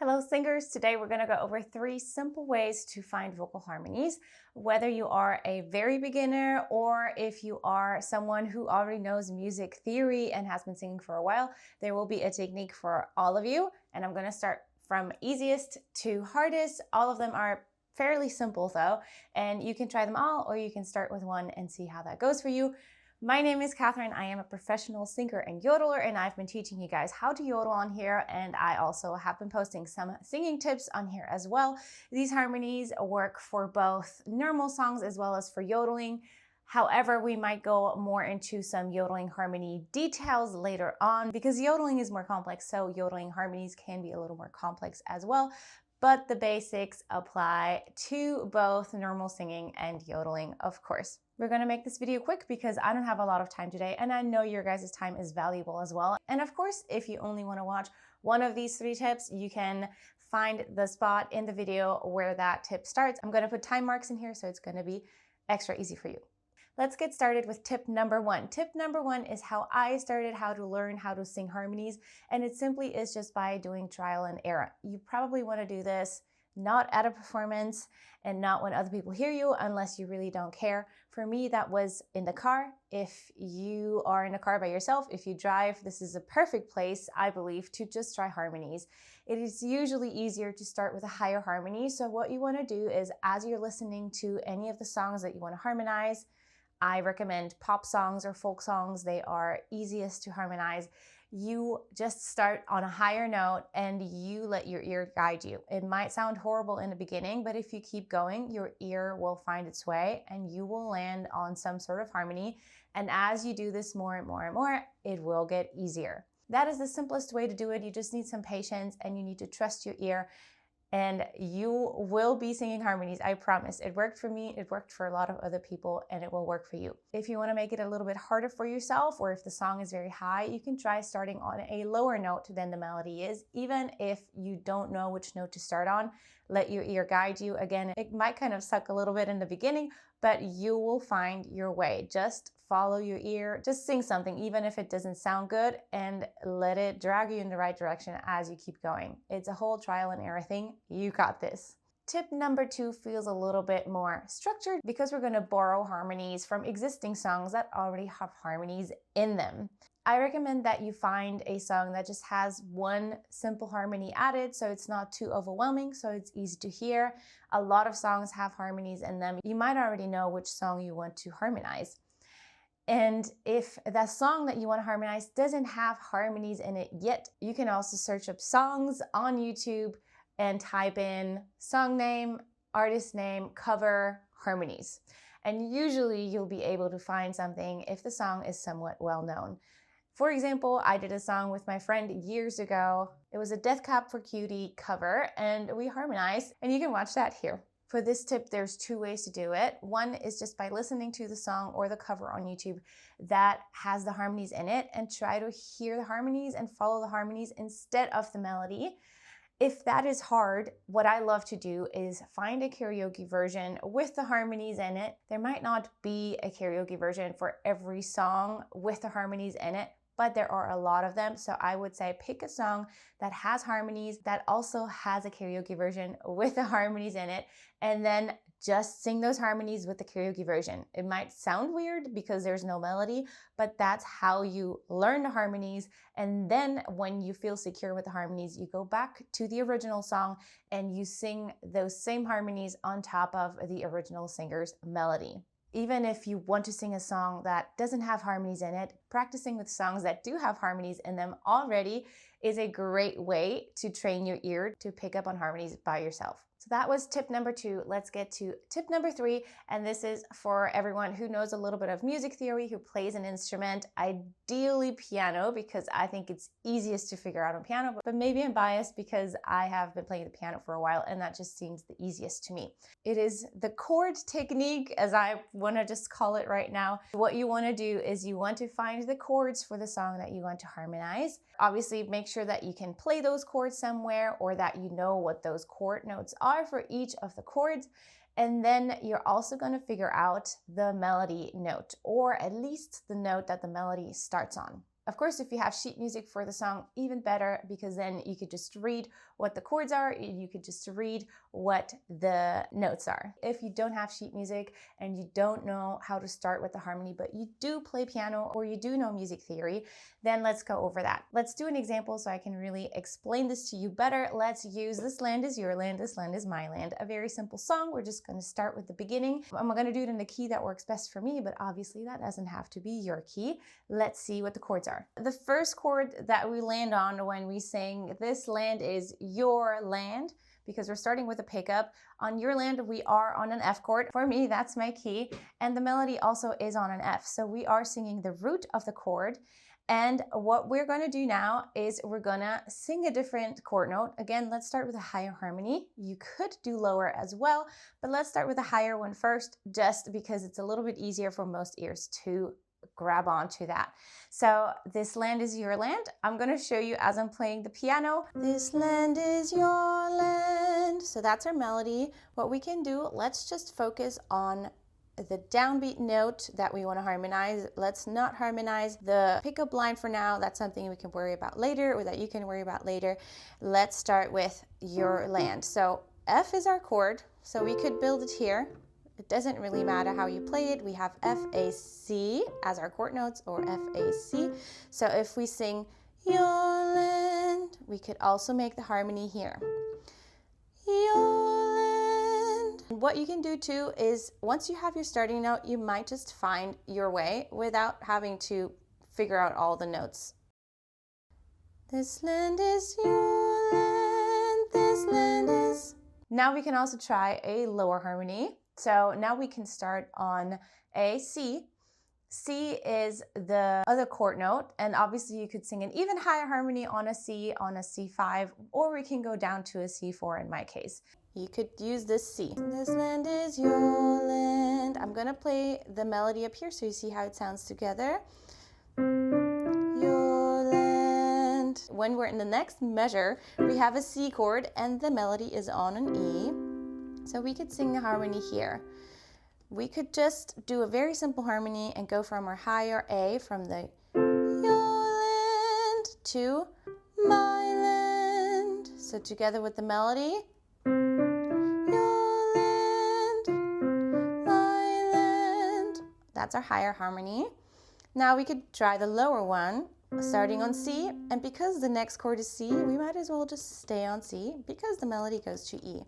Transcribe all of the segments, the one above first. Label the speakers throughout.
Speaker 1: Hello singers, today we're going to go over 3 simple ways to find vocal harmonies. Whether you are a very beginner or if you are someone who already knows music theory and has been singing for a while, there will be a technique for all of you. And I'm going to start from easiest to hardest. All of them are fairly simple though, and you can try them all or you can start with one and see how that goes for you. My name is Kathrin. I am a professional singer and yodeler, and I've been teaching you guys how to yodel on here, and I also have been posting some singing tips on here as well. These harmonies work for both normal songs as well as for yodeling. However, we might go more into some yodeling harmony details later on because yodeling is more complex, so yodeling harmonies can be a little more complex as well. But the basics apply to both normal singing and yodeling, of course. We're going to make this video quick because I don't have a lot of time today, and I know your guys' time is valuable as well. And of course, if you only want to watch one of these 3 tips, you can find the spot in the video where that tip starts. I'm going to put time marks in here, so it's going to be extra easy for you. Let's get started with tip number 1. Tip number 1 is how I started how to learn how to sing harmonies, and it simply is just by doing trial and error. You probably want to do this not at a performance and not when other people hear you unless you really don't care. For me, that was in the car. If you are in a car by yourself, if you drive, this is a perfect place, I believe, to just try harmonies. It is usually easier to start with a higher harmony. So what you want to do is, as you're listening to any of the songs that you want to harmonize, I recommend pop songs or folk songs. They are easiest to harmonize. You just start on a higher note and you let your ear guide you. It might sound horrible in the beginning, but if you keep going, your ear will find its way and you will land on some sort of harmony. And as you do this more and more and more, it will get easier. That is the simplest way to do it. You just need some patience and you need to trust your ear. And you will be singing harmonies, I promise. It worked for me, it worked for a lot of other people, and it will work for you. If you want to make it a little bit harder for yourself, or if the song is very high, you can try starting on a lower note than the melody is. Even if you don't know which note to start on, let your ear guide you. Again, it might kind of suck a little bit in the beginning, but you will find your way. Just follow your ear, just sing something, even if it doesn't sound good, and let it drag you in the right direction as you keep going. It's a whole trial and error thing. You got this. Tip number 2 feels a little bit more structured because we're going to borrow harmonies from existing songs that already have harmonies in them. I recommend that you find a song that just has one simple harmony added, so it's not too overwhelming, so it's easy to hear. A lot of songs have harmonies in them. You might already know which song you want to harmonize. And if that song that you want to harmonize doesn't have harmonies in it yet, you can also search up songs on YouTube and type in song name, artist name, cover, harmonies. And usually you'll be able to find something if the song is somewhat well known. For example, I did a song with my friend years ago. It was a Death Cab for Cutie cover and we harmonized, and you can watch that here. For this tip, there's 2 ways to do it. One is just by listening to the song or the cover on YouTube that has the harmonies in it and try to hear the harmonies and follow the harmonies instead of the melody. If that is hard, what I love to do is find a karaoke version with the harmonies in it. There might not be a karaoke version for every song with the harmonies in it, but there are a lot of them. So I would say pick a song that has harmonies, that also has a karaoke version with the harmonies in it, and then just sing those harmonies with the karaoke version. It might sound weird because there's no melody, but that's how you learn the harmonies. And then when you feel secure with the harmonies, you go back to the original song and you sing those same harmonies on top of the original singer's melody. Even if you want to sing a song that doesn't have harmonies in it, practicing with songs that do have harmonies in them already is a great way to train your ear to pick up on harmonies by yourself. So that was tip number 2. Let's get to tip number 3. And this is for everyone who knows a little bit of music theory, who plays an instrument, ideally piano, because I think it's easiest to figure out on piano, but maybe I'm biased because I have been playing the piano for a while and that just seems the easiest to me. It is the chord technique, as I want to just call it right now. What you want to do is you want to find the chords for the song that you want to harmonize. Obviously, make sure that you can play those chords somewhere or that you know what those chord notes are for each of the chords. And then you're also going to figure out the melody note, or at least the note that the melody starts on. Of course, if you have sheet music for the song, even better, because then you could just read what the chords are. You could just read what the notes are. If you don't have sheet music and you don't know how to start with the harmony, but you do play piano or you do know music theory, then let's go over that. Let's do an example so I can really explain this to you better. Let's use This Land Is Your Land, This Land Is My Land. A very simple song. We're just going to start with the beginning. I'm going to do it in the key that works best for me, but obviously that doesn't have to be your key. Let's see what the chords are. The first chord that we land on when we sing This Land Is Your Land, because we're starting with a pickup. On Your Land, we are on an F chord. For me, that's my key. And the melody also is on an F. So we are singing the root of the chord. And what we're going to do now is we're going to sing a different chord note. Again, let's start with a higher harmony. You could do lower as well, but let's start with a higher one first, just because it's a little bit easier for most ears to grab onto that. So This Land Is Your Land. I'm going to show you as I'm playing the piano. This land is your land. So that's our melody. What we can do, let's just focus on the downbeat note that we want to harmonize. Let's not harmonize the pickup line for now. That's something we can worry about later, or that you can worry about later. Let's start with Your Land. So F is our chord, so we could build it here. It doesn't really matter how you play it. We have F, A, C as our chord notes, or F, A, C. So if we sing Your Land, we could also make the harmony here. Your land. What you can do too is once you have your starting note, you might just find your way without having to figure out all the notes. This land is your land, this land is. Now we can also try a lower harmony. So now we can start on a C. C is the other chord note, and obviously you could sing an even higher harmony on a C, on a C5, or we can go down to a C4 in my case. You could use this C. This land is your land. I'm gonna play the melody up here so you see how it sounds together. Your land. When we're in the next measure, we have a C chord and the melody is on an E. So we could sing a harmony here. We could just do a very simple harmony and go from our higher A, from the your land to my land. So together with the melody, your land, my land. That's our higher harmony. Now we could try the lower one, starting on C, and because the next chord is C, we might as well just stay on C because the melody goes to E.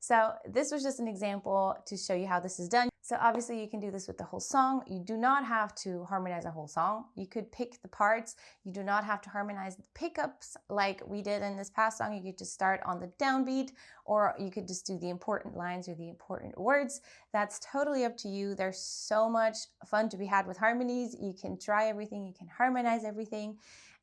Speaker 1: So this was just an example to show you how this is done. So obviously you can do this with the whole song. You do not have to harmonize a whole song. You could pick the parts. You do not have to harmonize the pickups like we did in this past song. You could just start on the downbeat, or you could just do the important lines or the important words. That's totally up to you. There's so much fun to be had with harmonies. You can try everything. You can harmonize everything,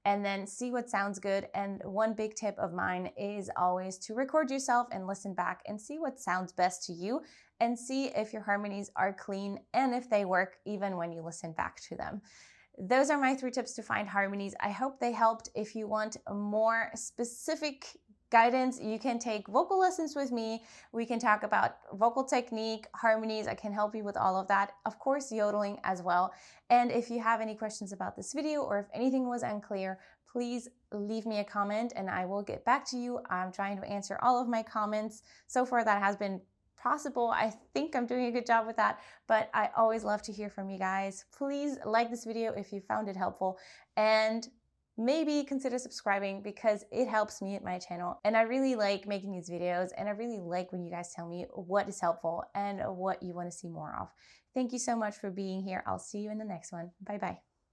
Speaker 1: and then see what sounds good. And one big tip of mine is always to record yourself and listen back and see what sounds best to you, and see if your harmonies are clean and if they work even when you listen back to them. Those are my 3 tips to find harmonies. I hope they helped. If you want a more specific guidance, you can take vocal lessons with me. We can talk about vocal technique, harmonies. I can help you with all of that. Of course, yodeling as well. And if you have any questions about this video, or if anything was unclear, please leave me a comment and I will get back to you. I'm trying to answer all of my comments. So far that has been possible. I think I'm doing a good job with that, but I always love to hear from you guys. Please like this video if you found it helpful, and maybe consider subscribing because it helps me at my channel. And I really like making these videos, and I really like when you guys tell me what is helpful and what you want to see more of. Thank you so much for being here. I'll see you in the next one. Bye bye.